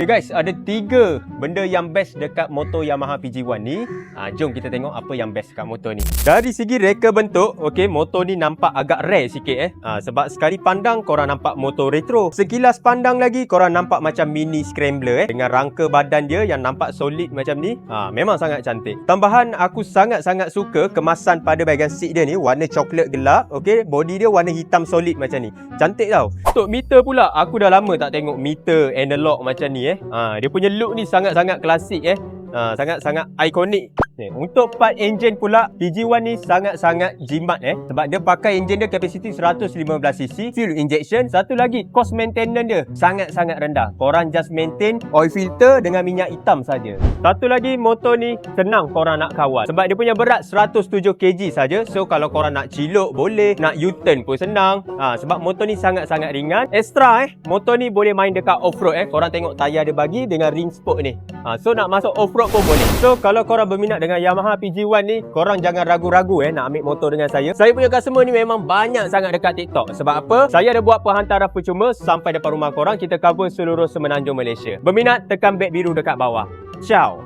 Okay guys, ada 3 benda yang best dekat motor Yamaha PG1 ni. Jom kita tengok apa yang best dekat motor ni. Dari segi reka bentuk, okay, motor ni nampak agak rare sikit sebab sekali pandang korang nampak motor retro. Sekilas pandang lagi korang nampak macam mini scrambler dengan rangka badan dia yang nampak solid macam ni. Memang sangat cantik. Tambahan, aku sangat-sangat suka kemasan pada bahagian seat dia ni warna coklat gelap, okay. Body dia warna hitam solid macam ni. Cantik tau. Untuk meter pula, aku dah lama tak tengok meter analog macam ni dia punya look ni sangat-sangat klasik sangat-sangat ikonik. Untuk part enjin pula, PG1 ni sangat-sangat jimat sebab dia pakai enjin dia kapasiti 115cc fuel injection. Satu lagi, cost maintenance dia sangat-sangat rendah. Korang just maintain oil filter dengan minyak hitam saja. Satu lagi, motor ni senang korang nak kawal sebab dia punya berat 107kg saja. So kalau korang nak cilok boleh, nak U-turn pun senang sebab motor ni sangat-sangat ringan. Extra motor ni boleh main dekat off-road Korang tengok tayar dia bagi dengan ring spoke ni. So nak masuk off-road pun boleh. So kalau korang berminat dengan Yamaha PG1 ni, korang jangan ragu-ragu nak ambil motor dengan saya. Saya punya customer ni memang banyak sangat dekat TikTok. Sebab apa? Saya ada buat penghantaran percuma sampai depan rumah korang. Kita cover seluruh Semenanjung Malaysia. Berminat, tekan beg biru dekat bawah. Ciao.